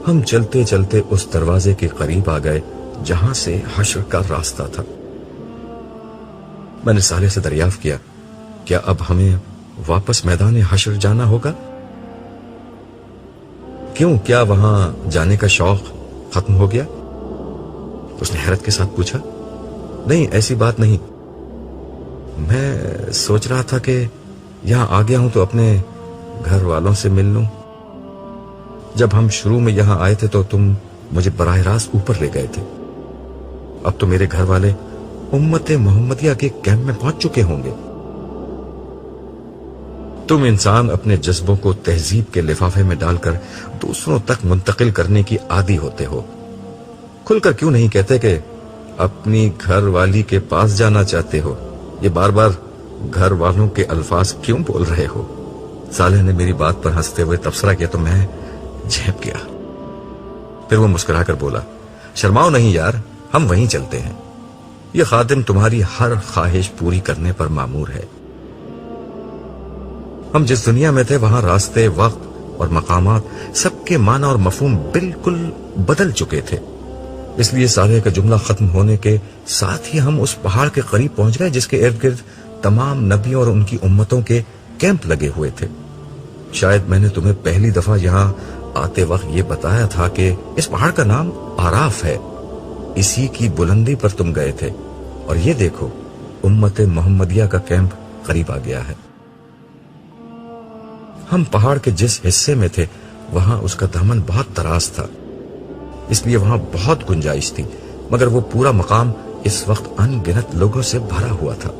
ہم چلتے چلتے اس دروازے کے قریب آ گئے جہاں سے حشر کا راستہ تھا۔ میں نے صالح سے دریافت کیا، کیا اب ہمیں واپس میدان حشر جانا ہوگا؟ کیوں، کیا وہاں جانے کا شوق ختم ہو گیا؟ اس نے حیرت کے ساتھ پوچھا۔ نہیں، ایسی بات نہیں، میں سوچ رہا تھا کہ یہاں آ گیا ہوں تو اپنے گھر والوں سے مل لوں۔ جب ہم شروع میں یہاں آئے تھے تو تم مجھے براہ راست اوپر لے گئے تھے، اب تو میرے گھر والے امت محمدیہ کے کیمپ میں پہنچ چکے ہوں گے۔ تم انسان اپنے جذبوں کو تہذیب کے لفافے میں ڈال کر دوسروں تک منتقل کرنے کی عادی ہوتے ہو۔ کھل کر کیوں نہیں کہتے کہ اپنی گھر والی کے پاس جانا چاہتے ہو؟ یہ بار بار گھر والوں کے الفاظ کیوں بول رہے ہو؟ صالح نے میری بات پر ہنستے ہوئے تبصرہ کیا تو میں جھپ گیا۔ پھر وہ مسکرا کر بولا، شرماؤ نہیں یار، ہم وہیں چلتے ہیں، یہ خادم تمہاری ہر خواہش پوری کرنے پر مامور ہے۔ ہم جس دنیا میں تھے وہاں راستے، وقت اور مقامات سب کے معنی اور مفہوم بالکل بدل چکے تھے۔ اس لیے صالح کا جملہ ختم ہونے کے ساتھ ہی ہم اس پہاڑ کے قریب پہنچ گئے جس کے ارد گرد تمام نبیوں اور ان کی امتوں کے کیمپ لگے ہوئے تھے۔ شاید میں نے تمہیں پہلی دفعہ یہاں آتے وقت یہ بتایا تھا کہ اس پہاڑ کا نام آراف ہے، اسی کی بلندی پر تم گئے تھے، اور یہ دیکھو امت محمدیہ کا کیمپ قریب آ گیا ہے۔ ہم پہاڑ کے جس حصے میں تھے وہاں اس کا دامن بہت دراز تھا، اس لیے وہاں بہت گنجائش تھی، مگر وہ پورا مقام اس وقت ان گنت لوگوں سے بھرا ہوا تھا۔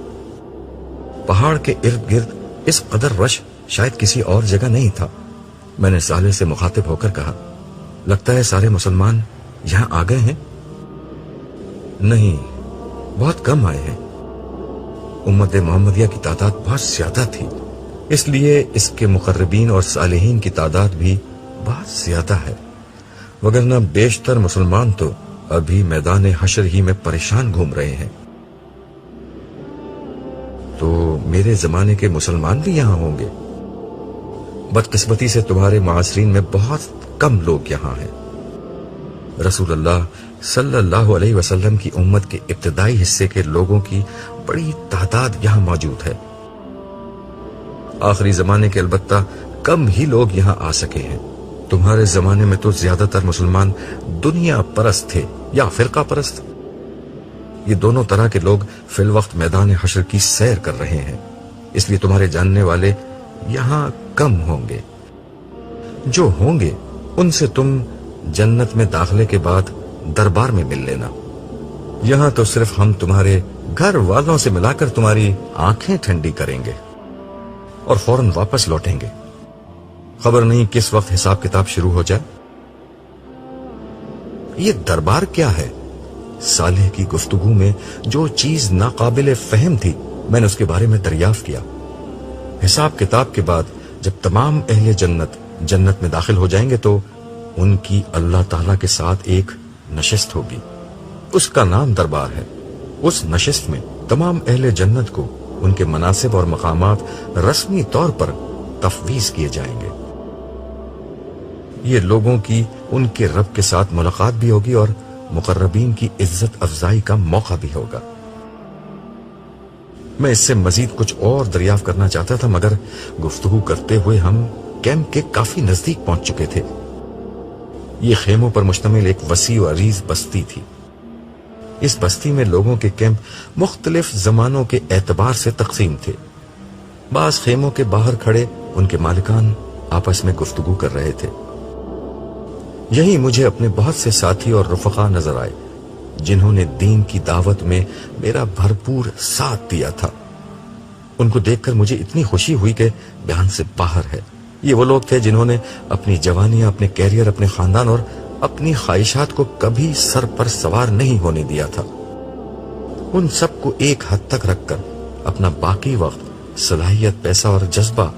پہاڑ کے ارد گرد اس قدر رش شاید کسی اور جگہ نہیں تھا۔ میں نے صالح سے مخاطب ہو کر کہا، لگتا ہے سارے مسلمان یہاں آ گئے ہیں؟ نہیں، بہت کم آئے ہیں، امت محمدیہ کی تعداد بہت زیادہ تھی، اس لیے اس کے مقربین اور صالحین کی تعداد بھی بہت زیادہ ہے، وگرنہ بیشتر مسلمان تو ابھی میدان حشر ہی میں پریشان گھوم رہے ہیں۔ تو میرے زمانے کے مسلمان بھی یہاں ہوں گے؟ بدقسمتی سے تمہارے معاصرین میں بہت کم لوگ یہاں ہیں۔ رسول اللہ صلی اللہ علیہ وسلم کی امت کے ابتدائی حصے کے لوگوں کی بڑی تعداد یہاں موجود ہے، آخری زمانے کے البتہ کم ہی لوگ یہاں آ سکے ہیں۔ تمہارے زمانے میں تو زیادہ تر مسلمان دنیا پرست تھے یا فرقہ پرست، یہ دونوں طرح کے لوگ فی الوقت میدان حشر کی سیر کر رہے ہیں، اس لیے تمہارے جاننے والے یہاں کم ہوں گے۔ جو ہوں گے ان سے تم جنت میں داخلے کے بعد دربار میں مل لینا، یہاں تو صرف ہم تمہارے گھر والوں سے ملا کر تمہاری آنکھیں ٹھنڈی کریں گے اور فوراً واپس لوٹیں گے، خبر نہیں کس وقت حساب کتاب شروع ہو جائے۔ یہ دربار کیا ہے؟ صالح کی گفتگو میں جو چیز ناقابل فہم تھی میں نے اس کے بارے میں دریافت کیا۔ حساب کتاب کے بعد جب تمام اہل جنت جنت میں داخل ہو جائیں گے تو ان کی اللہ تعالیٰ کے ساتھ ایک نشست ہوگی، اس کا نام دربار ہے۔ اس نشست میں تمام اہل جنت کو ان کے مناصب اور مقامات رسمی طور پر تفویض کیے جائیں گے۔ یہ لوگوں کی ان کے رب کے ساتھ ملاقات بھی ہوگی اور مقربین کی عزت افزائی کا موقع بھی ہوگا۔ میں اس سے مزید کچھ اور دریافت کرنا چاہتا تھا مگر گفتگو کرتے ہوئے ہم کیمپ کے کافی نزدیک پہنچ چکے تھے۔ یہ خیموں پر مشتمل ایک وسیع و عریض بستی تھی۔ اس بستی میں لوگوں کے کیمپ مختلف زمانوں کے اعتبار سے تقسیم تھے۔ بعض خیموں کے باہر کھڑے ان کے مالکان آپس میں گفتگو کر رہے تھے۔ یہی مجھے اپنے بہت سے ساتھی اور رفقا نظر آئے جنہوں نے دین کی دعوت میں میرا بھرپور ساتھ دیا تھا۔ ان کو دیکھ کر مجھے اتنی خوشی ہوئی کہ بیان سے باہر ہے۔ یہ وہ لوگ تھے جنہوں نے اپنی جوانیاں، اپنے کیریئر، اپنے خاندان اور اپنی خواہشات کو کبھی سر پر سوار نہیں ہونے دیا تھا۔ ان سب کو ایک حد تک رکھ کر اپنا باقی وقت، صلاحیت، پیسہ اور جذبہ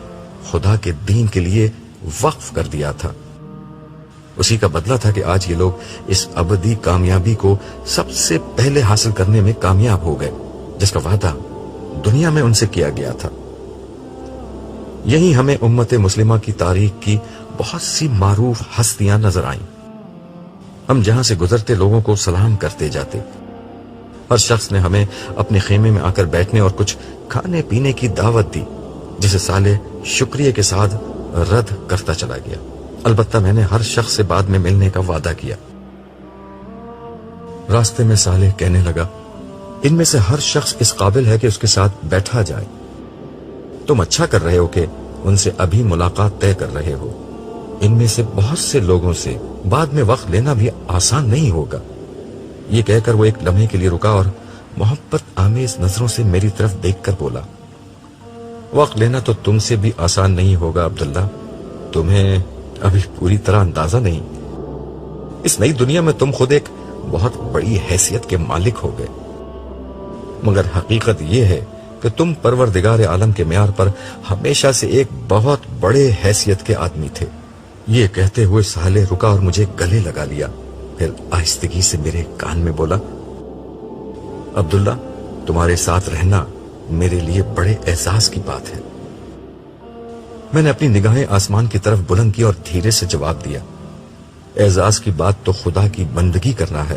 خدا کے دین کے لیے وقف کر دیا تھا۔ اسی کا بدلہ تھا کہ آج یہ لوگ اس ابدی کامیابی کو سب سے پہلے حاصل کرنے میں کامیاب ہو گئے جس کا وعدہ دنیا میں ان سے کیا گیا تھا۔ یہی ہمیں امت مسلمہ کی تاریخ کی بہت سی معروف ہستیاں نظر آئیں ہم جہاں سے گزرتے لوگوں کو سلام کرتے جاتے. ہر شخص نے ہمیں اپنے خیمے میں آ کر بیٹھنے اور کچھ کھانے پینے کی دعوت دی، جسے صالح شکریہ کے ساتھ رد کرتا چلا گیا. البتہ میں نے ہر شخص سے بعد میں ملنے کا وعدہ کیا. راستے میں صالح کہنے لگا، ان میں سے ہر شخص اس قابل ہے کہ اس کے ساتھ بیٹھا جائے. تم اچھا کر رہے ہو کہ ان سے ابھی ملاقات طے کر رہے ہو. ان میں سے بہت سے لوگوں سے بعد میں وقت لینا بھی آسان نہیں ہوگا. یہ کہہ کر وہ ایک لمحے کے لیے رکا اور محبت آمیز نظروں سے میری طرف دیکھ کر بولا، وقت لینا تو تم سے بھی آسان نہیں ہوگا عبداللہ. تمہیں ابھی پوری طرح اندازہ نہیں. اس نئی دنیا میں تم خود ایک بہت بڑی حیثیت کے مالک ہو گئے، مگر حقیقت یہ ہے کہ تم پروردگار عالم کے معیار پر ہمیشہ سے ایک بہت بڑے حیثیت کے آدمی تھے. یہ کہتے ہوئے صالح رکا اور مجھے گلے لگا لیا. پھر آہستگی سے میرے کان میں بولا، عبداللہ، تمہارے ساتھ رہنا میرے لیے بڑے اعزاز کی بات ہے. میں نے اپنی نگاہیں آسمان کی طرف بلند کی اور دھیرے سے جواب دیا، اعزاز کی بات تو خدا کی بندگی کرنا ہے،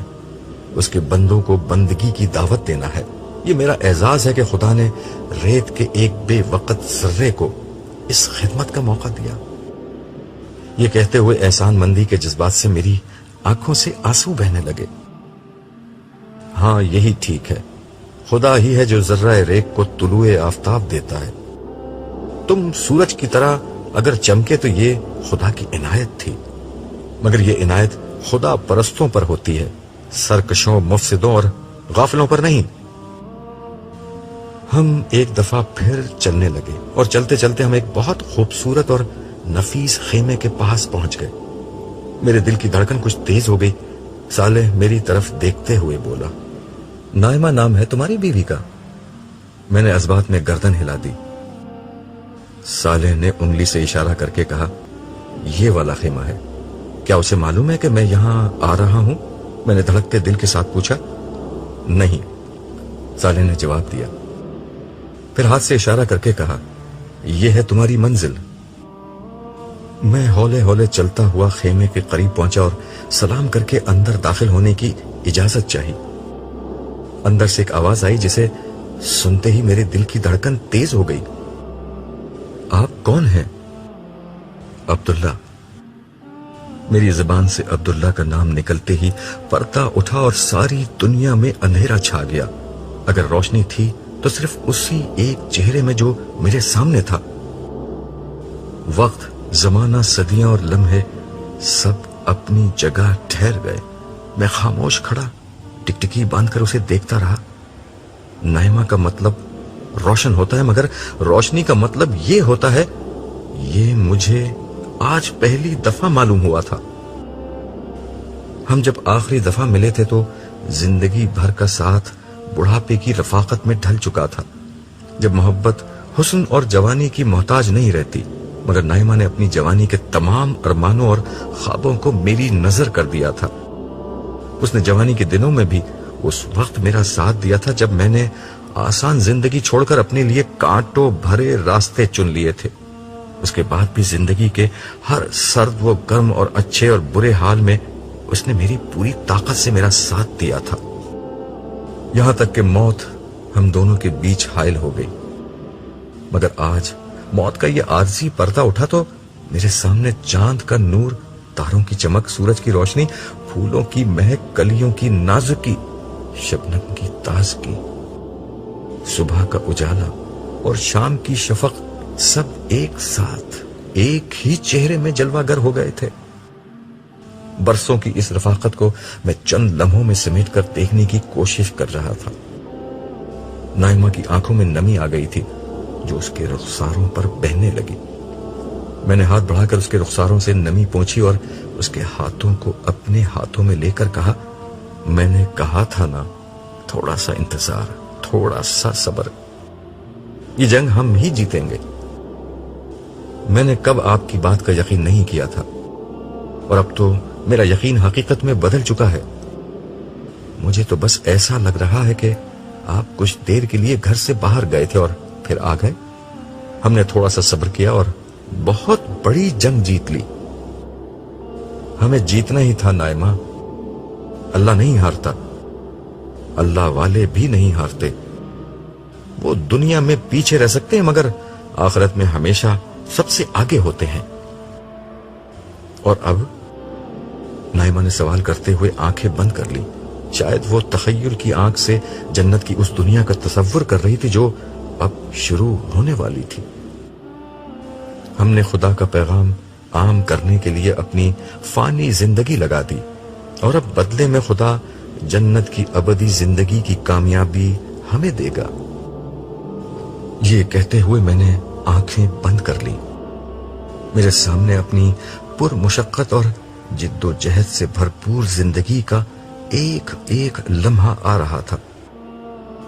اس کے بندوں کو بندگی کی دعوت دینا ہے. یہ میرا اعزاز ہے کہ خدا نے ریت کے ایک بے وقت ذرے کو اس خدمت کا موقع دیا. یہ کہتے ہوئے احسان مندی کے جذبات سے میری آنکھوں سے آنسو بہنے لگے. ہاں، یہی ٹھیک ہے. خدا ہی ہے جو ذرہ ریت کو طلوع آفتاب دیتا ہے. تم سورج کی طرح اگر چمکے تو یہ خدا کی عنایت تھی، مگر یہ عنایت خدا پرستوں پر ہوتی ہے، سرکشوں، مفسدوں اور غافلوں پر نہیں. ہم ایک دفعہ پھر چلنے لگے اور چلتے چلتے ہم ایک بہت خوبصورت اور نفیس خیمے کے پاس پہنچ گئے. میرے دل کی دھڑکن کچھ تیز ہو گئی. صالح میری طرف دیکھتے ہوئے بولا، نائمہ نام ہے تمہاری بیوی کا؟ میں نے ازبات میں گردن ہلا دی. صالح نے انگلی سے اشارہ کر کے کہا، یہ والا خیمہ ہے. کیا اسے معلوم ہے کہ میں یہاں آ رہا ہوں؟ میں نے دھڑکتے دل کے ساتھ پوچھا. نہیں، صالح نے جواب دیا. پھر ہاتھ سے اشارہ کر کے کہا، یہ ہے تمہاری منزل. میں ہولے ہولے چلتا ہوا خیمے کے قریب پہنچا اور سلام کر کے اندر داخل ہونے کی اجازت چاہی. اندر سے ایک آواز آئی جسے سنتے ہی میرے دل کی دھڑکن تیز ہو گئی. آپ کون ہیں؟ عبداللہ. میری زبان سے عبداللہ کا نام نکلتے ہی پردہ اٹھا اور ساری دنیا میں اندھیرا چھا گیا. اگر روشنی تھی تو صرف اسی ایک چہرے میں جو میرے سامنے تھا. وقت، زمانہ، صدیاں اور لمحے سب اپنی جگہ ٹھہر گئے. میں خاموش کھڑا ٹکٹکی باندھ کر اسے دیکھتا رہا. نائمہ کا مطلب روشن ہوتا ہے، مگر روشنی کا مطلب یہ ہوتا ہے، یہ مجھے آج پہلی دفعہ معلوم ہوا تھا. ہم جب آخری دفعہ ملے تھے تو زندگی بھر کا ساتھ بڑھاپے کی رفاقت میں ڈھل چکا تھا، جب محبت حسن اور جوانی کی محتاج نہیں رہتی. مگر نائمہ نے اپنی جوانی کے تمام ارمانوں اور خوابوں کو میری نظر کر دیا تھا. اس نے جوانی کے دنوں میں بھی اس وقت میرا ساتھ دیا تھا جب میں نے آسان زندگی چھوڑ کر اپنے لیے کانٹوں بھرے راستے چن لیے تھے. اس کے بعد بھی زندگی کے ہر سرد و گرم اور اچھے اور برے حال میں اس نے میری پوری طاقت سے میرا ساتھ دیا تھا، یہاں تک کہ موت ہم دونوں کے بیچ حائل ہو گئی. مگر آج موت کا یہ عارضی پردہ اٹھا تو میرے سامنے چاند کا نور، تاروں کی چمک، سورج کی روشنی، پھولوں کی مہک، کلیوں کی نازکی، شبنم کی تازگی، صبح کا اجالا اور شام کی شفق سب ایک ساتھ ایک ہی چہرے میں جلوہ گر ہو گئے تھے. برسوں کی اس رفاقت کو میں چند لمحوں میں سمیٹ کر دیکھنے کی کوشش کر رہا تھا. نائمہ کی آنکھوں میں نمی آ گئی تھی جو اس کے رخساروں پر بہنے لگی. میں نے ہاتھ بڑھا کر اس کے رخساروں سے نمی پونچھی اور اس کے ہاتھوں کو اپنے ہاتھوں میں لے کر کہا، میں نے کہا تھا نا، تھوڑا سا انتظار، تھوڑا سا صبر، یہ جنگ ہم ہی جیتیں گے. میں نے کب آپ کی بات کا یقین نہیں کیا تھا، اور اب تو میرا یقین حقیقت میں بدل چکا ہے. مجھے تو بس ایسا لگ رہا ہے کہ آپ کچھ دیر کے لیے گھر سے باہر گئے تھے اور پھر آ گئے. ہم نے تھوڑا سا صبر کیا اور بہت بڑی جنگ جیت لی. ہمیں جیتنا ہی تھا نائمہ، اللہ نہیں ہارتا، اللہ والے بھی نہیں ہارتے۔ وہ دنیا میں پیچھے رہ سکتے ہیں مگر آخرت میں ہمیشہ سب سے آگے ہوتے ہیں۔ اور اب؟ نائمہ نے سوال کرتے ہوئے آنکھیں بند کر لی۔ شاید وہ تخیل کی آنکھ سے جنت کی اس دنیا کا تصور کر رہی تھی جو اب شروع ہونے والی تھی۔ ہم نے خدا کا پیغام عام کرنے کے لیے اپنی فانی زندگی لگا دی اور اب بدلے میں خدا جنت کی ابدی زندگی کی کامیابی ہمیں دے گا۔ یہ کہتے ہوئے میں نے آنکھیں بند کر لی۔ میرے سامنے اپنی پر مشقت اور جد و جہد سے بھرپور زندگی کا ایک ایک لمحہ آ رہا تھا۔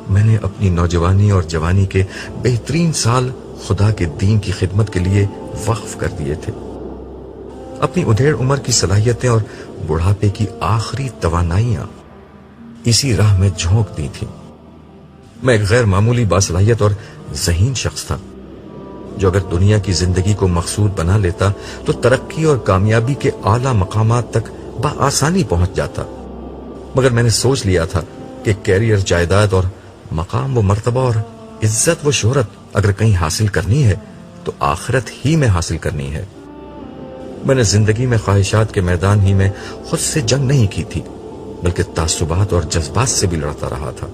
میں نے اپنی نوجوانی اور جوانی کے بہترین سال خدا کے دین کی خدمت کے لیے وقف کر دیے تھے۔ اپنی ادھیڑ عمر کی صلاحیتیں اور بڑھاپے کی آخری توانائیاں اسی راہ میں جھونک دی تھیں۔ میں ایک غیر معمولی باصلاحیت اور ذہین شخص تھا جو اگر دنیا کی زندگی کو مقصود بنا لیتا تو ترقی اور کامیابی کے اعلیٰ مقامات تک بآسانی پہنچ جاتا، مگر میں نے سوچ لیا تھا کہ کیریئر، جائیداد اور مقام و مرتبہ اور عزت و شہرت اگر کہیں حاصل کرنی ہے تو آخرت ہی میں حاصل کرنی ہے۔ میں نے زندگی میں خواہشات کے میدان ہی میں خود سے جنگ نہیں کی تھی بلکہ تعصبات اور جذبات سے بھی لڑتا رہا تھا۔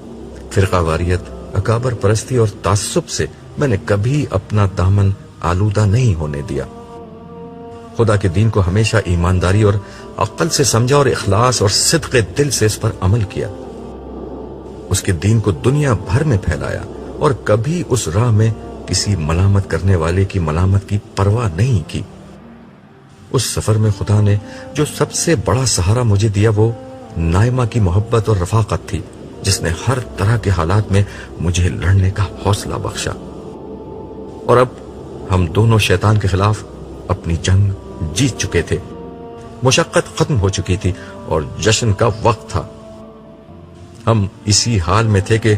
فرقہ واریت، اکابر پرستی اور تعصب سے میں نے کبھی اپنا دامن آلودہ نہیں ہونے دیا۔ خدا کے دین کو ہمیشہ ایمانداری اور عقل سے سمجھا اور اخلاص اور صدق دل سے اس پر عمل کیا۔ اس کے دین کو دنیا بھر میں پھیلایا اور کبھی اس راہ میں کسی ملامت کرنے والے کی ملامت کی پرواہ نہیں کی۔ اس سفر میں خدا نے جو سب سے بڑا سہارا مجھے دیا وہ نائمہ کی محبت اور رفاقت تھی، جس نے ہر طرح کے حالات میں مجھے لڑنے کا حوصلہ بخشا۔ اور اب ہم دونوں شیطان کے خلاف اپنی جنگ جیت چکے تھے، مشقت ختم ہو چکی تھی اور جشن کا وقت تھا۔ ہم اسی حال میں تھے کہ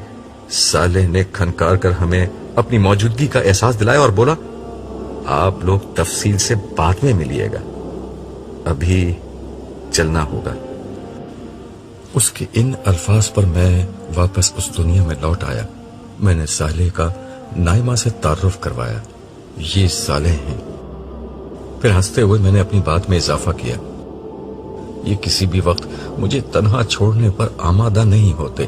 صالح نے کھنکار کر ہمیں اپنی موجودگی کا احساس دلایا اور بولا، آپ لوگ تفصیل سے بعد میں ملیے گا، ابھی چلنا ہوگا۔ اس کے ان الفاظ پر میں واپس اس دنیا میں لوٹ آیا۔ میں نے صالح کا نائمہ سے تعارف کروایا، یہ صالح ہیں۔ پھر ہنستے ہوئے میں نے اپنی بات میں اضافہ کیا، یہ کسی بھی وقت مجھے تنہا چھوڑنے پر آمادہ نہیں ہوتے۔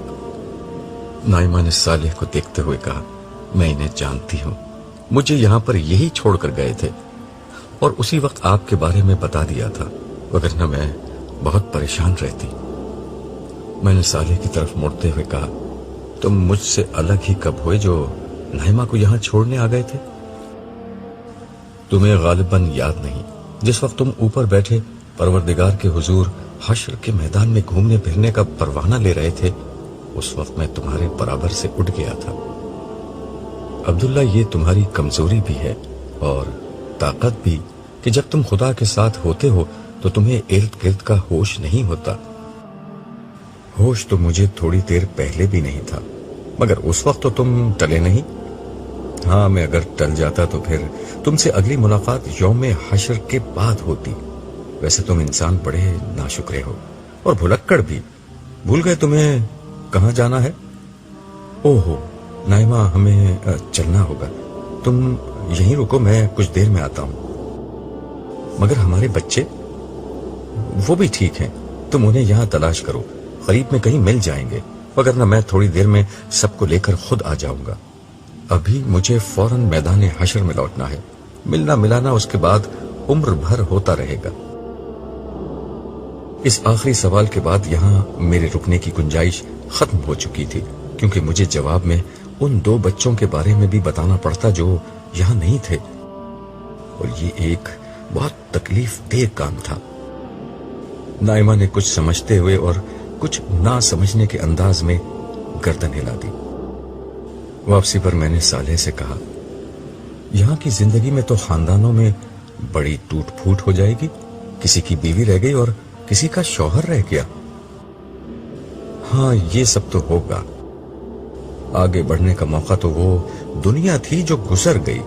نائمہ نے صالح کو دیکھتے ہوئے کہا، میں انہیں جانتی ہوں، مجھے یہاں پر یہی چھوڑ کر گئے تھے اور اسی وقت آپ کے بارے میں بتا دیا تھا، وگرنہ میں بہت پریشان رہتی۔ میں نے صالح کی طرف مڑتے ہوئے کہا، تم مجھ سے الگ ہی کب ہوئے جو نائمہ کو یہاں چھوڑنے آ گئے تھے؟ تمہیں غالباً یاد نہیں، جس وقت تم اوپر بیٹھے پروردگار کے حضور حشر کے میدان میں گھومنے پھرنے کا پروانہ لے رہے تھے، اس وقت میں تمہارے برابر سے اٹھ گیا تھا۔ عبداللہ، یہ تمہاری کمزوری بھی ہے اور طاقت بھی کہ جب تم خدا کے ساتھ ہوتے ہو تو تمہیں ارد گرد کا ہوش نہیں ہوتا۔ ہوش تو مجھے تھوڑی دیر پہلے بھی نہیں تھا، مگر اس وقت تو تم ٹلے نہیں۔ ہاں، میں اگر ٹل جاتا تو پھر تم سے اگلی ملاقات یوم حشر کے بعد ہوتی۔ ویسے تم انسان بڑے ناشکرے ہو اور بھلکڑ بھی، بھول گئے تمہیں کہاں جانا ہے؟ اوہو نائمہ، ہمیں چلنا ہوگا، تم یہیں رکو، میں کچھ دیر میں آتا ہوں۔ مگر ہمارے بچے؟ وہ بھی ٹھیک ہیں، تم انہیں یہاں تلاش کرو، قریب میں کہیں مل جائیں گے، وگرنہ میں تھوڑی دیر میں سب کو لے کر خود آ جاؤں گا۔ ابھی مجھے فوراً میدان حشر میں لوٹنا ہے، ملنا ملانا اس کے بعد عمر بھر ہوتا رہے گا۔ اس آخری سوال کے بعد یہاں میرے رکنے کی گنجائش ختم ہو چکی تھی، کیونکہ مجھے جواب میں ان دو بچوں کے بارے میں بھی بتانا پڑتا جو یہاں نہیں تھے، اور یہ ایک بہت تکلیف دہ کام تھا۔ نائمہ نے کچھ سمجھتے ہوئے اور کچھ نہ سمجھنے کے انداز میں گردن ہلا دی۔ واپسی پر میں نے صالح سے کہا، یہاں کی زندگی میں تو خاندانوں میں بڑی ٹوٹ پھوٹ ہو جائے گی، کسی کی بیوی رہ گئی اور کسی کا شوہر رہ گیا۔ ہاں، یہ سب تو ہوگا، آگے بڑھنے کا موقع تو وہ دنیا تھی جو گزر گئی،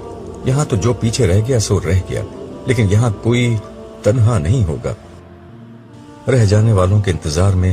یہاں تو جو پیچھے رہ گیا سو رہ گیا، لیکن یہاں کوئی تنہا نہیں ہوگا۔ رہ جانے والوں کے انتظار میں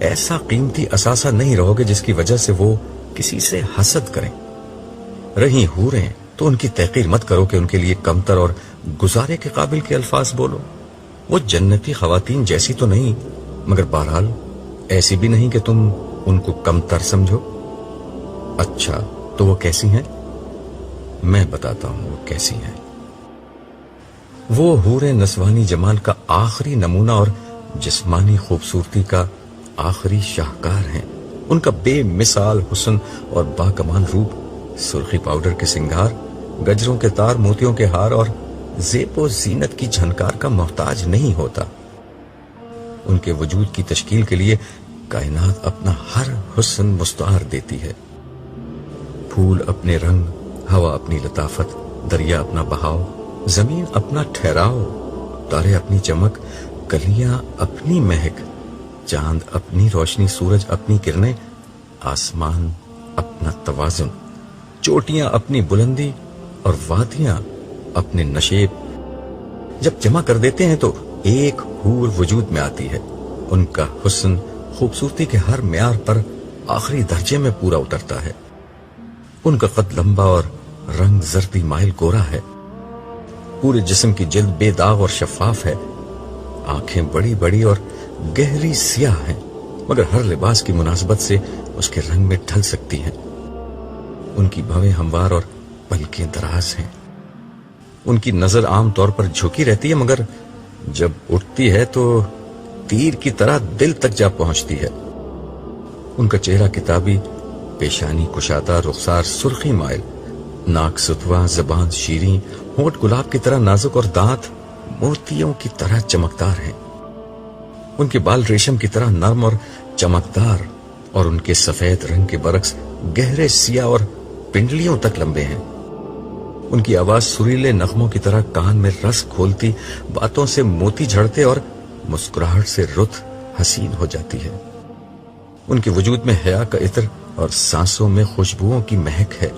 ایسا قیمتی اثاثہ نہیں رہو گے جس کی وجہ سے وہ کسی سے حسد کریں۔ رہی حوریں تو ان کی تحقیر مت کرو کہ ان کے لیے کمتر اور گزارے کے قابل کے الفاظ بولو۔ وہ جنتی خواتین جیسی تو نہیں، مگر بہرحال ایسی بھی نہیں کہ تم ان کو کمتر سمجھو۔ اچھا تو وہ کیسی ہیں؟ میں بتاتا ہوں وہ کیسی ہیں۔ وہ حوریں نسوانی جمال کا آخری نمونہ اور جسمانی خوبصورتی کا آخری شاہکار ہیں۔ ان کا بے مثال حسن اور باکمال روپ سرخی پاؤڈر کے سنگھار، گجروں کے تار، موتیوں کے ہار اور زیب و زینت کی جھنکار کا محتاج نہیں ہوتا۔ ان کے وجود کی تشکیل کے لیے کائنات اپنا ہر حسن مستعار دیتی ہے۔ پھول اپنے رنگ، ہوا اپنی لطافت، دریا اپنا بہاؤ، زمین اپنا ٹھہراؤ، تارے اپنی چمک، کلیاں اپنی مہک، چاند اپنی روشنی، سورج اپنی کرنیں، آسمان اپنا توازن، چوٹیاں اپنی بلندی اور وادیاں اپنے نشیب جب جمع کر دیتے ہیں تو ایک حور وجود میں آتی ہے۔ ان کا حسن خوبصورتی کے ہر معیار پر آخری درجے میں پورا اترتا ہے۔ ان کا قد لمبا اور رنگ زردی مائل گورا ہے، پورے جسم کی جلد بے داغ اور شفاف ہے، آنکھیں بڑی بڑی اور گہری سیاہ ہیں، مگر ہر لباس کی مناسبت سے اس کے رنگ میں ڈھل سکتی ہیں۔ ان کی بھویں ہموار اور پلکیں دراز ہیں۔ ان کی نظر عام طور پر جھکی رہتی ہے، مگر جب اٹھتی ہے تو تیر کی طرح دل تک جا پہنچتی ہے۔ ان کا چہرہ کتابی، پیشانی کشادہ، رخسار سرخی مائل، ناک ستوا، زبان شیریں، ہونٹ گلاب کی طرح نازک اور دانت موتیوں کی طرح چمکدار ہیں۔ ان کے بال ریشم کی طرح نرم اور چمکدار اور ان کے سفید رنگ کے برعکس گہرے سیاہ اور پنڈلیوں تک لمبے ہیں۔ ان کی آواز سریلے نغموں کی طرح کان میں رس کھولتی، باتوں سے موتی جھڑتے اور مسکراہٹ سے رت حسین ہو جاتی ہے۔ ان کے وجود میں حیا کا عطر اور سانسوں میں خوشبوؤں کی مہک ہے۔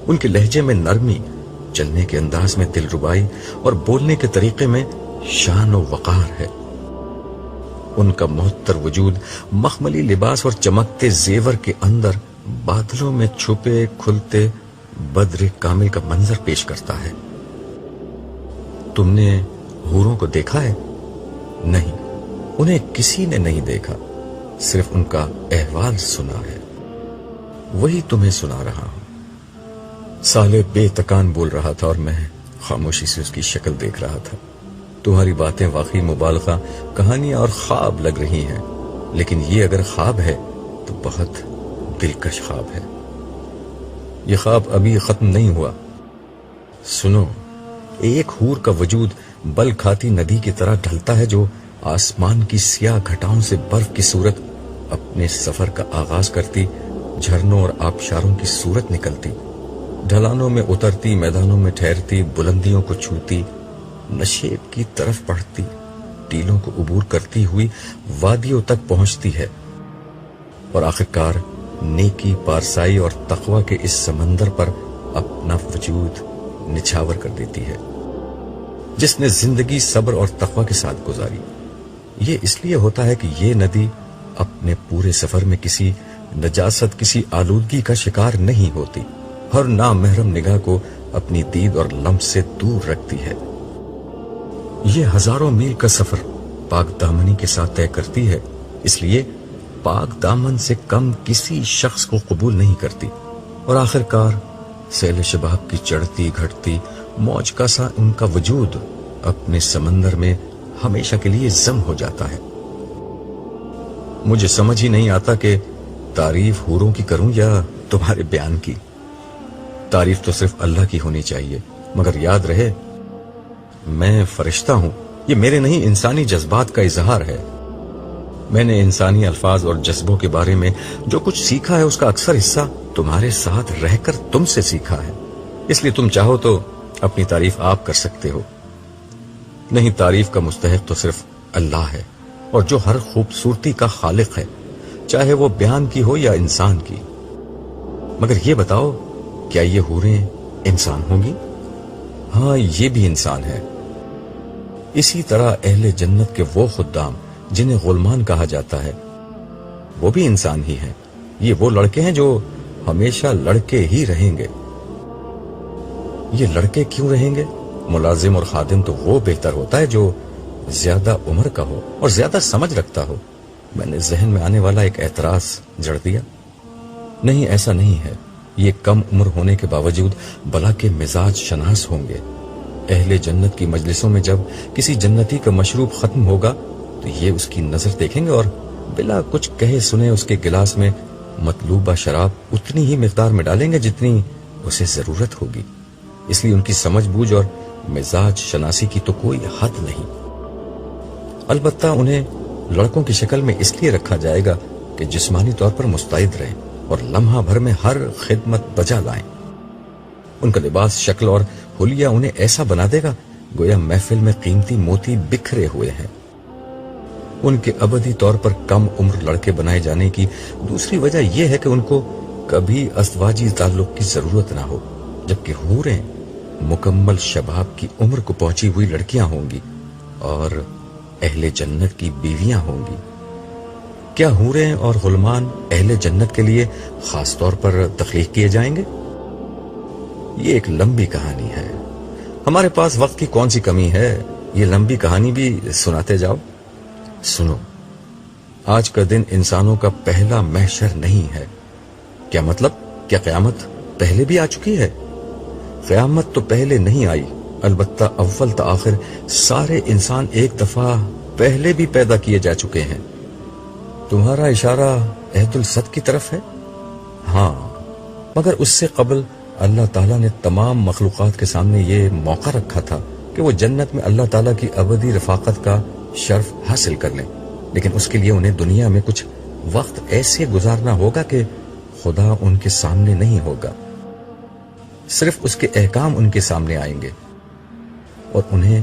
ان کے لہجے میں نرمی، چلنے کے انداز میں دلربائی اور بولنے کے طریقے میں شان و وقار ہے۔ ان کا معطر وجود مخملی لباس اور چمکتے زیور کے اندر بادلوں میں چھپے کھلتے بدر کامل کا منظر پیش کرتا ہے۔ تم نے حوروں کو دیکھا ہے؟ نہیں، انہیں کسی نے نہیں دیکھا، صرف ان کا احوال سنا ہے، وہی تمہیں سنا رہا ہوں۔ سالے بے تکان بول رہا تھا اور میں خاموشی سے اس کی شکل دیکھ رہا تھا۔ تمہاری باتیں واقعی مبالغہ، کہانیاں اور خواب لگ رہی ہیں، لیکن یہ اگر خواب ہے تو بہت دلکش خواب ہے۔ یہ خواب ابھی ختم نہیں ہوا۔ سنو، ایک حور کا وجود بل کھاتی ندی کی طرح ڈھلتا ہے جو آسمان کی سیاہ گھٹاؤں سے برف کی صورت اپنے سفر کا آغاز کرتی، جھرنوں اور آبشاروں کی صورت نکلتی، ڈھلانوں میں اترتی، میدانوں میں ٹھہرتی، بلندیوں کو چھوتی، نشیب کی طرف بڑھتی، ٹیلوں کو عبور کرتی ہوئی وادیوں تک پہنچتی ہے اور آخرکار نیکی، پارسائی اور تقوی کے اس سمندر پر اپنا وجود نچھاور کر دیتی ہے۔ جس نے زندگی صبر اور تقوی کے ساتھ گزاری، یہ اس لیے ہوتا ہے کہ یہ ندی اپنے پورے سفر میں کسی نجاست، کسی آلودگی کا شکار نہیں ہوتی، ہر نامحرم نگاہ کو اپنی دید اور لمس سے دور رکھتی ہے۔ یہ ہزاروں میل کا سفر پاک دامنی کے ساتھ طے کرتی ہے، اس لیے پاک دامن سے کم کسی شخص کو قبول نہیں کرتی، اور آخرکار سیل شباب کی چڑھتی گھٹتی موج کا سا ان کا وجود اپنے سمندر میں ہمیشہ کے لیے ضم ہو جاتا ہے۔ مجھے سمجھ ہی نہیں آتا کہ تعریف حوروں کی کروں یا تمہارے بیان کی۔ تعریف تو صرف اللہ کی ہونی چاہیے، مگر یاد رہے میں فرشتہ ہوں، یہ میرے نہیں انسانی جذبات کا اظہار ہے۔ میں نے انسانی الفاظ اور جذبوں کے بارے میں جو کچھ سیکھا ہے اس کا اکثر حصہ تمہارے ساتھ رہ کر تم سے سیکھا ہے، اس لیے تم چاہو تو اپنی تعریف آپ کر سکتے ہو۔ نہیں، تعریف کا مستحق تو صرف اللہ ہے، اور جو ہر خوبصورتی کا خالق ہے، چاہے وہ بیان کی ہو یا انسان کی۔ مگر یہ بتاؤ، کیا یہ حوریں انسان ہوں گی؟ ہاں، یہ بھی انسان ہے۔ اسی طرح اہل جنت کے وہ خدام جنہیں غلمان کہا جاتا ہے، وہ بھی انسان ہی ہیں. یہ وہ لڑکے ہیں جو ہمیشہ لڑکے ہی رہیں گے. یہ لڑکے کیوں رہیں گے؟ ملازم اور خادم تو وہ بہتر ہوتا ہے جو زیادہ عمر کا ہو اور زیادہ سمجھ رکھتا ہو. میں نے ذہن میں آنے والا ایک اعتراض جڑ دیا. نہیں، ایسا نہیں ہے. یہ کم عمر ہونے کے باوجود بلا کے مزاج شناس ہوں گے. اہل جنت کی مجلسوں میں جب کسی جنتی کا مشروب ختم ہوگا تو یہ اس کی نظر دیکھیں گے اور بلا کچھ کہے سنے اس کے گلاس میں مطلوبہ شراب اتنی ہی مقدار میں ڈالیں گے جتنی اسے ضرورت ہوگی. اس لیے ان کی سمجھ بوجھ اور مزاج شناسی کی تو کوئی حد نہیں. البتہ انہیں لڑکوں کی شکل میں اس لیے رکھا جائے گا کہ جسمانی طور پر مستعد رہیں اور لمحہ بھر میں ہر خدمت بجا لائیں. ان کا لباس، شکل اور حلیہ انہیں ایسا بنا دے گا گویا محفل میں قیمتی موتی بکھرے ہوئے ہیں. ان کے ابدی طور پر کم عمر لڑکے بنائے جانے کی دوسری وجہ یہ ہے کہ ان کو کبھی ازدواجی تعلق کی ضرورت نہ ہو، جبکہ حوریں مکمل شباب کی عمر کو پہنچی ہوئی لڑکیاں ہوں گی اور اہل جنت کی بیویاں ہوں گی. کیا حوریں اور غلمان اہل جنت کے لیے خاص طور پر تخلیق کیے جائیں گے؟ یہ ایک لمبی کہانی ہے. ہمارے پاس وقت کی کون سی کمی ہے؟ یہ لمبی کہانی بھی سناتے جاؤ. سنو، آج کا دن انسانوں کا پہلا محشر نہیں ہے. کیا مطلب؟ کیا قیامت پہلے بھی آ چکی ہے؟ قیامت تو پہلے نہیں آئی، البتہ اول تا آخر سارے انسان ایک دفعہ پہلے بھی پیدا کیے جا چکے ہیں. تمہارا اشارہ عہد الصد کی طرف ہے؟ ہاں، مگر اس سے قبل اللہ تعالیٰ نے تمام مخلوقات کے سامنے یہ موقع رکھا تھا کہ وہ جنت میں اللہ تعالیٰ کی ابدی رفاقت کا شرف حاصل کر لیں. لیکن اس کے لیے انہیں دنیا میں کچھ وقت ایسے گزارنا ہوگا کہ خدا ان کے سامنے نہیں ہوگا، صرف اس کے احکام ان کے سامنے آئیں گے اور انہیں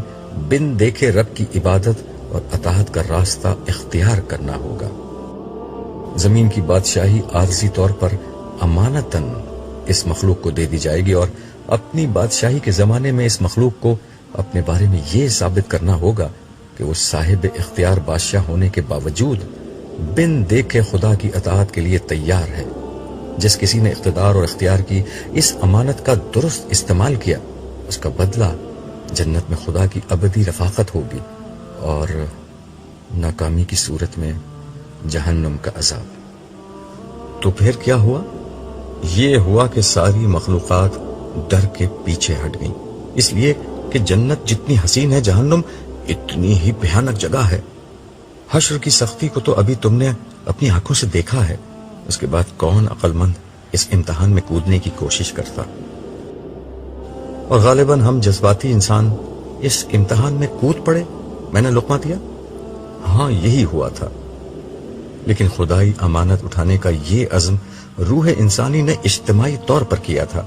بن دیکھے رب کی عبادت اور اطاعت کا راستہ اختیار کرنا ہوگا. زمین کی بادشاہی عارضی طور پر امانتاً اس مخلوق کو دے دی جائے گی اور اپنی بادشاہی کے زمانے میں اس مخلوق کو اپنے بارے میں یہ ثابت کرنا ہوگا کہ وہ صاحب اختیار بادشاہ ہونے کے باوجود بن دیکھے خدا کی اطاعت کے لیے تیار ہے. جس کسی نے اقتدار اور اختیار کی اس امانت کا درست استعمال کیا، اس کا بدلہ جنت میں خدا کی ابدی رفاقت ہوگی اور ناکامی کی صورت میں جہنم کا عذاب. تو پھر کیا ہوا؟ یہ ہوا کہ ساری مخلوقات ڈر کے پیچھے ہٹ گئیں، اس لیے کہ جنت جتنی حسین ہے، جہنم اتنی ہی بھیانک جگہ ہے. حشر کی سختی کو تو ابھی تم نے اپنی آنکھوں سے دیکھا ہے. اس کے بعد کون عقل مند اس امتحان میں کودنے کی کوشش کرتا؟ اور غالباً ہم جذباتی انسان اس امتحان میں کود پڑے. میں نے لقمہ دیا، ہاں یہی ہوا تھا. لیکن خدائی امانت اٹھانے کا یہ عزم روح انسانی نے اجتماعی طور پر کیا تھا.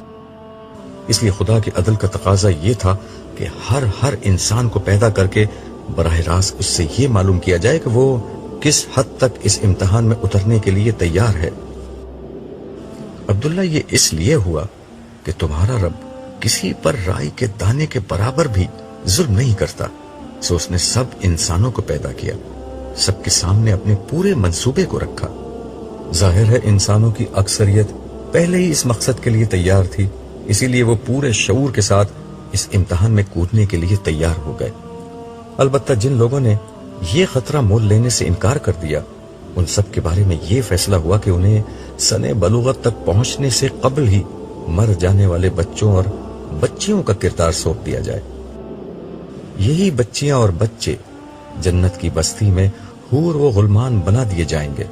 اس لیے خدا کے عدل کا تقاضا یہ تھا کہ ہر انسان کو پیدا کر کے براہ راست اس سے یہ معلوم کیا جائے کہ وہ کس حد تک اس امتحان میں اترنے کے لیے تیار ہے. عبداللہ، یہ اس لیے ہوا کہ تمہارا رب کسی پر رائی کے دانے کے برابر بھی ظلم نہیں کرتا. سو اس نے سب انسانوں کو پیدا کیا، سب کے سامنے اپنے پورے منصوبے کو رکھا. ظاہر ہے انسانوں کی اکثریت پہلے ہی اس مقصد کے لیے تیار تھی، اسی لیے وہ پورے شعور کے ساتھ اس امتحان میں کودنے کے لیے تیار ہو گئے. البتہ جن لوگوں نے یہ خطرہ مول لینے سے انکار کر دیا، ان سب کے بارے میں یہ فیصلہ ہوا کہ انہیں سن بلوغت تک پہنچنے سے قبل ہی مر جانے والے بچوں اور بچیوں کا کردار سونپ دیا جائے. یہی بچیاں اور بچے جنت کی بستی میں حور و غلمان بنا دیے جائیں گے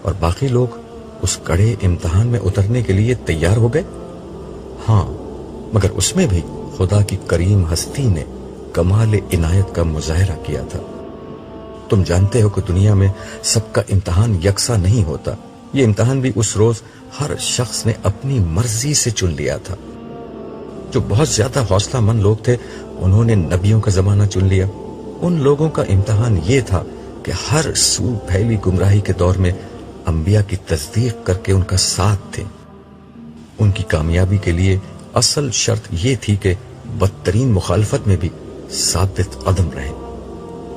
اور باقی لوگ اس کڑے امتحان میں اترنے کے لیے تیار ہو گئے. ہاں، مگر اس میں بھی خدا کی کریم ہستی نے کمال عنایت کا مظاہرہ کیا تھا. تم جانتے ہو کہ دنیا میں سب کا امتحان یکساں نہیں ہوتا. یہ امتحان بھی اس روز ہر شخص نے اپنی مرضی سے چن لیا تھا. جو بہت زیادہ حوصلہ مند لوگ تھے انہوں نے نبیوں کا زمانہ چن لیا. ان لوگوں کا امتحان یہ تھا کہ ہر سو پھیلی گمراہی کے دور میں انبیاء کی تصدیق کر کے ان کا ساتھ تھے. ان کی کامیابی کے لیے اصل شرط یہ تھی کہ بدترین مخالفت میں بھی ثابت قدم رہیں،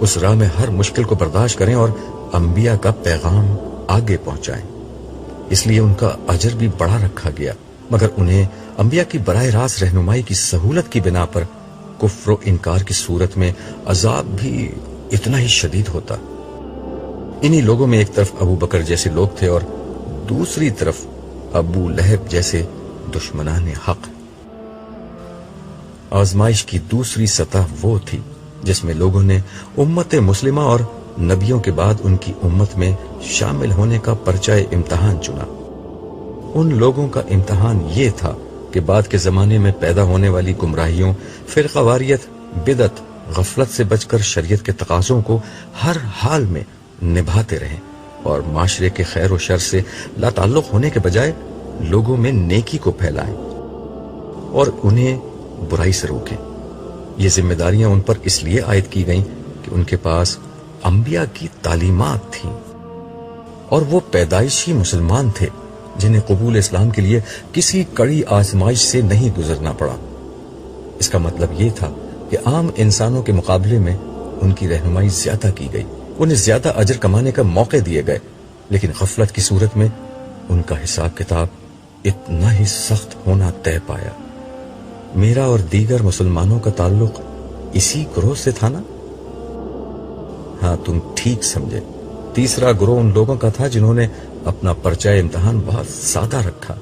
اس راہ میں ہر مشکل کو برداشت کریں اور انبیاء کا پیغام آگے پہنچائیں، اس لیے ان کا اجر بھی بڑا رکھا گیا، مگر انہیں انبیاء کی براہ راست رہنمائی کی سہولت کی بنا پر کفر و انکار کی صورت میں عذاب بھی اتنا ہی شدید ہوتا۔ انہی لوگوں میں ایک طرف ابو بکر جیسے لوگ تھے اور دوسری طرف ابو لہب جیسے دشمنان حق۔ آزمائش کی دوسری سطح وہ تھی جس میں لوگوں نے امت مسلمہ اور نبیوں کے بعد ان کی امت میں شامل ہونے کا پرچہ امتحان چنا۔ ان لوگوں کا امتحان یہ تھا کہ بعد کے زمانے میں پیدا ہونے والی گمراہیوں، فرقہ واریت، بدعت، غفلت سے بچ کر شریعت کے تقاضوں کو ہر حال میں نبھاتے رہیں اور معاشرے کے خیر و شر سے لا تعلق ہونے کے بجائے لوگوں میں نیکی کو پھیلائیں اور انہیں برائی سے روکیں۔ یہ ذمہ داریاں ان پر اس لیے عائد کی گئیں کہ ان کے پاس انبیاء کی تعلیمات تھیں اور وہ پیدائشی مسلمان تھے جنہیں قبول اسلام کے لیے کسی کڑی آزمائش سے نہیں گزرنا پڑا۔ اس کا مطلب یہ تھا کہ عام انسانوں کے مقابلے میں ان کی رہنمائی زیادہ کی گئی، انہیں زیادہ اجر کمانے کا موقع دیے گئے، لیکن غفلت کی صورت میں ان کا حساب کتاب اتنا ہی سخت ہونا طے پایا۔ میرا اور دیگر مسلمانوں کا تعلق اسی گروہ سے تھا نا؟ ہاں، تم ٹھیک سمجھے۔ تیسرا گروہ ان لوگوں کا تھا جنہوں نے اپنا پرچہ امتحان بہت سادہ رکھا۔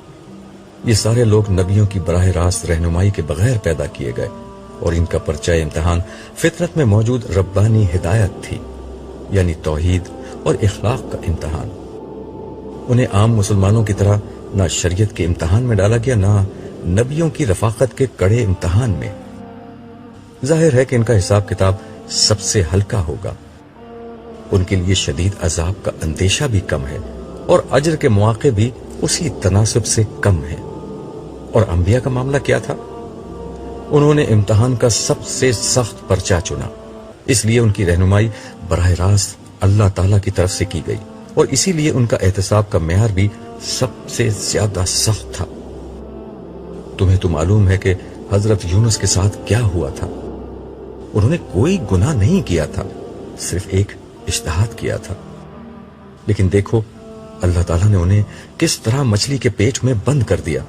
یہ سارے لوگ نبیوں کی براہ راست رہنمائی کے بغیر پیدا کیے گئے اور ان کا پرچہ امتحان فطرت میں موجود ربانی ہدایت تھی، یعنی توحید اور اخلاق کا امتحان۔ انہیں عام مسلمانوں کی طرح نہ شریعت کے امتحان میں ڈالا گیا، نہ نبیوں کی رفاقت کے کڑے امتحان میں۔ ظاہر ہے کہ ان کا حساب کتاب سب سے ہلکا ہوگا، ان کے لیے شدید عذاب کا اندیشہ بھی کم ہے اور اجر کے مواقع بھی اسی تناسب سے کم ہے۔ اور انبیاء کا معاملہ کیا تھا؟ انہوں نے امتحان کا سب سے سخت پرچہ چنا، اس لیے ان کی رہنمائی براہ راست اللہ تعالی کی طرف سے کی گئی اور اسی لیے ان کا احتساب کا معیار بھی سب سے زیادہ سخت تھا۔ تمہیں تو معلوم ہے کہ حضرت یونس کے ساتھ کیا ہوا تھا۔ انہوں نے کوئی گناہ نہیں کیا تھا، صرف ایک اجتہاد کیا تھا، لیکن دیکھو اللہ تعالیٰ نے انہیں کس طرح مچھلی کے پیٹ میں بند کر دیا۔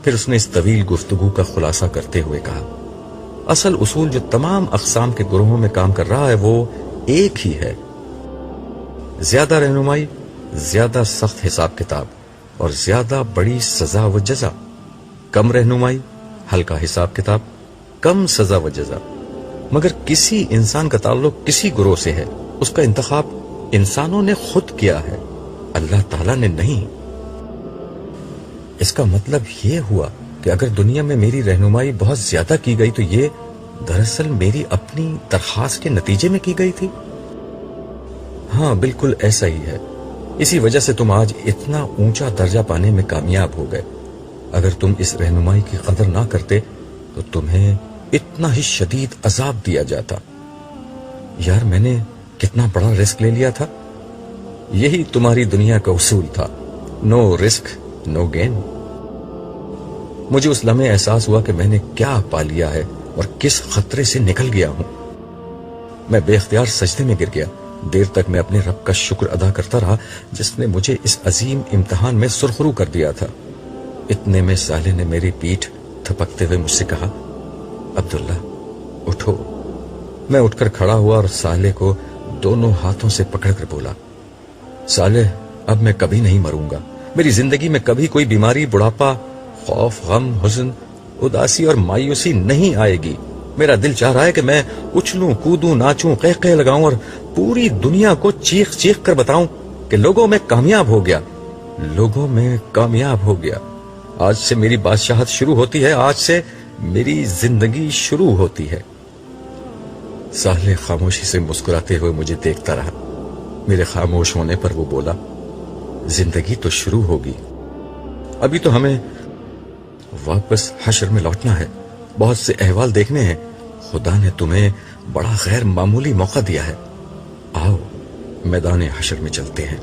پھر اس نے اس طویل گفتگو کا خلاصہ کرتے ہوئے کہا، اصل اصول جو تمام اقسام کے گروہوں میں کام کر رہا ہے وہ ایک ہی ہے، زیادہ رہنمائی، زیادہ سخت حساب کتاب اور زیادہ بڑی سزا و جزا، کم رہنمائی، ہلکا حساب کتاب، کم سزا و جزا۔ مگر کسی انسان کا تعلق کسی گروہ سے ہے، اس کا انتخاب انسانوں نے خود کیا ہے، اللہ تعالیٰ نے نہیں۔ اس کا مطلب یہ ہوا کہ اگر دنیا میں میری رہنمائی بہت زیادہ کی گئی تو یہ دراصل میری اپنی درخواست کے نتیجے میں کی گئی تھی۔ ہاں، بالکل ایسا ہی ہے۔ اسی وجہ سے تم آج اتنا اونچا درجہ پانے میں کامیاب ہو گئے۔ اگر تم اس رہنمائی کی قدر نہ کرتے تو تمہیں اتنا ہی شدید عذاب دیا جاتا۔ یار، میں نے کتنا بڑا رسک لے لیا تھا۔ یہی تمہاری دنیا کا اصول تھا، نو رسک نو گین۔ مجھے اس لمحے احساس ہوا کہ میں نے کیا پا لیا ہے اور کس خطرے سے نکل گیا ہوں۔ میں بے اختیار سجدے میں گر گیا۔ دیر تک میں اپنے رب کا شکر ادا کرتا رہا جس نے مجھے اس عظیم امتحان میں سرخرو کر دیا تھا۔ اتنے میں صالح نے میری پیٹھ تھپکتے ہوئے مجھ سے کہا، عبداللہ اٹھو۔ میں اٹھ کر کھڑا ہوا اور صالح کو دونوں ہاتھوں سے پکڑ کر بولا، صالح، اب میں کبھی نہیں مروں گا۔ میری زندگی میں کبھی کوئی بیماری، بڑھاپا، خوف، غم، حزن، اداسی اور مایوسی نہیں آئے گی۔ میرا دل چاہ رہا ہے کہ میں اچھلوں، کودوں، ناچوں، قہقہے لگاؤں اور پوری دنیا کو چیخ چیخ کر بتاؤں کہ لوگوں میں کامیاب ہو گیا، لوگوں میں کامیاب ہو گیا۔ آج سے میری بادشاہت شروع ہوتی ہے، آج سے میری زندگی شروع ہوتی ہے۔ صالح خاموشی سے مسکراتے ہوئے مجھے دیکھتا رہا۔ میرے خاموش ہونے پر وہ بولا، زندگی تو شروع ہوگی، ابھی تو ہمیں واپس حشر میں لوٹنا ہے، بہت سے احوال دیکھنے ہیں۔ خدا نے تمہیں بڑا غیر معمولی موقع دیا ہے، آؤ میدان حشر میں چلتے ہیں۔